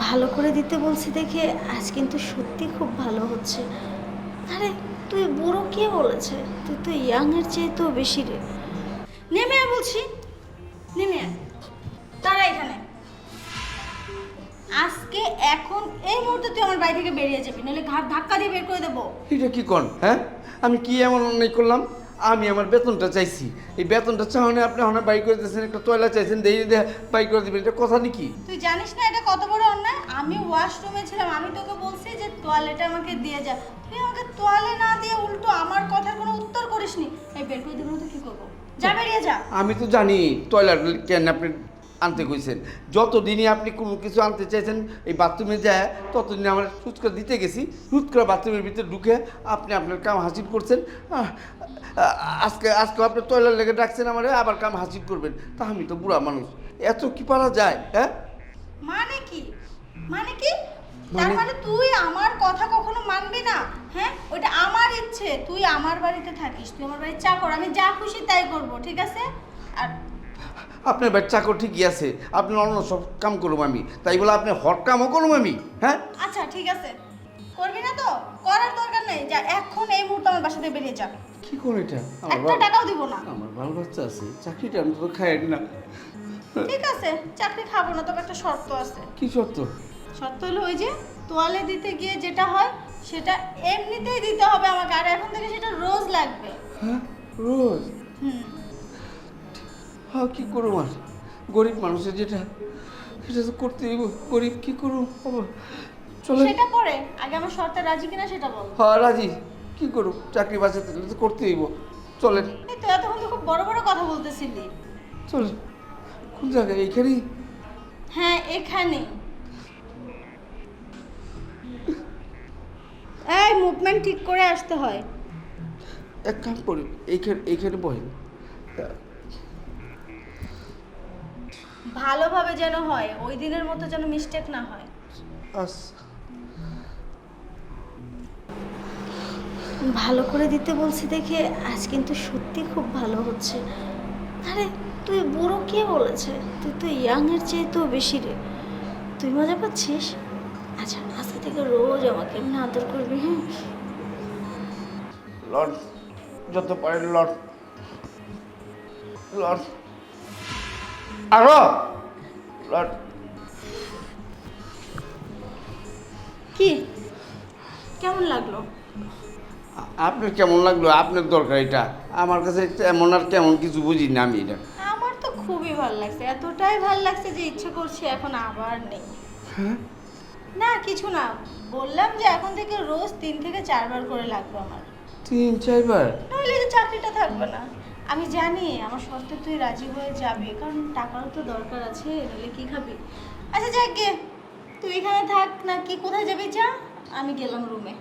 ভালো করে দিতে বলছি দেখে আজ কিন্তু সত্যি খুব ভালো হচ্ছে। আরে তুই বুড়ো কে বলেছে? তুই তো ইয়াংয়ের চেয়ে তো বেশি রে। নেমে আয় বলছি, নেমে আয়। দাঁড়া এখানে। আজকে এখন এই মুহূর্তে তুই আমার বাড়ি থেকে বেরিয়ে যাবি, নাহলে ঘাট ধাক্কা দিয়ে বের করে দেবো। এটা কি কন? হ্যাঁ, আমি কি এমন অন্যায় করলাম? আমি আমার বেতনটা চাইছি, এই বেতনটা চাওয়ানে আপনি আমার বাই করে দিয়েছেন, একটা টয়লেট চাইছেন, দেরি দিয়ে বাই করে দিবেন, এটা কথা নাকি? তুই জানিস না এটা কত বড় অন্যায়? আমি ওয়াশরুমে ছিলাম, আমি তোকে বলছি যে টয়লেটে আমাকে দিয়ে যা, তুই আমাকে টয়লেট না দিয়ে উল্টো আমার কথার কোনো উত্তর করিসনি। এই বের করে দেবো না তো কি করবো? যা বেরিয়ে যা। আমি তো জানি টয়লেট কেন আপনি আনতে কইছেন। যতদিনই আপনি কোনো কিছু আনতে চাইছেন এই বাথরুমে যায়, ততদিন আমার ফুচকা দিতে গেছি, হুট করে বাথরুমের ভিতরে ঢুকে আপনি আপনার কাম হাসিল করছেন। আজকে আজকে আপনি টয়লেট লেগে ডাকছেন আমার, আবার কাম হাসিল করবেন। তা আমি তো বুড়া মানুষ, এত কি পারা যায়? হ্যাঁ, মানে কি? মানে কি? তার মানে তুই আমার কথা কখনো মানবি না? হ্যাঁ, ওটা আমার ইচ্ছে, তুই আমার বাড়িতে থাকিস, তুই আমার বাড়ির চাকর, আমি যা খুশি তাই করব, ঠিক আছে? আর আপনার বাড়ির চাকর ঠিকই আছে, আপনি অন্য সব কাম করুম আমি, তাই বলে আপনি হট কামও করুম আমি? হ্যাঁ, আচ্ছা ঠিক আছে, করবি না তো করার দরকার নেই, যা এখন এই মুহূর্তে আমার বাসা থেকে বেরিয়ে যা। কি করে এটা? একটা টাকাও দিব না। আমার ভালো বাচ্চা আছে, চাকরিটা আমি তো খাই না। ঠিক আছে, চাকরি খাবো না, তবে একটা শর্ত আছে। কি সত্য? শর্ত হলো ওই যে তোয়ালে দিতে গিয়ে যেটা হয় সেটা এমনিতেই দিতে হবে আমাকে, আর এখন থেকে সেটা রোজ লাগবে। হ্যাঁ, রোজ? হুম। হ্যাঁ, কি করুম আর, গরিব মানুষের যেটা সেটা তো করতেই গরিব, কি করুম বাবা। চলে সেটা পরে, আগে আমার শর্তে রাজি কিনা সেটা বল। হ্যাঁ রাজি, কি করুম, চাকরি বাঁচাতে গেলে তো করতেই চলেন। এই তো এতক্ষণ তো খুব বড় বড় কথা বলতেছিলি। চলেন, কোন জায়গায়? এইখানেই? হ্যাঁ এখানে। এই মুভমেন্ট ঠিক করে আসতে হয়। এক কাম করি, এইখানে এইখানে বহেন। ভালোভাবে যেন হয়, ওই দিনের মতো যেন মিস্টেক না হয়। আস ভালো করে দিতে বলছি দেখে আজ কিন্তু সত্যি খুব ভালো হচ্ছে। আরে তুই বুড়ো কে বলেছে? তুই তো ইয়াংয়ের চেয়ে তো বেশি রে। তুই মজা পাচ্ছিস? আচ্ছা আজকে থেকে রোজ আমাকে এমনি আদর করবি, হ্যাঁ? লর্ড, যত পারেন লর্ড, লর্ড, আরো লর্ড। কি কেমন লাগলো? আপনার কেমন লাগলো? আপনার দরকার এটা, আমার কাছে এমন আর কেমন কিছু বুঝি না আমি এটা। আমার তো খুবই ভালো লাগছে, এতটাই ভালো লাগছে যে ইচ্ছে করছে এখন আবার নেই। হ্যাঁ, না কিছু না, বললাম যে এখন থেকে রোজ 3 থেকে 4 বার করে লাগবে আমার, 3-4 বার? নইলে যে চাকরিটা থাকবে না। আমি জানি আমার শর্তে তুই রাজি হয়ে যাবি, কারণ টাকারও তো দরকার আছে, নইলে কি খাবি? আচ্ছা যাক গে, তুই এখানে থাক না কি কোথায় যাবি যা, আমি গেলাম রুমে।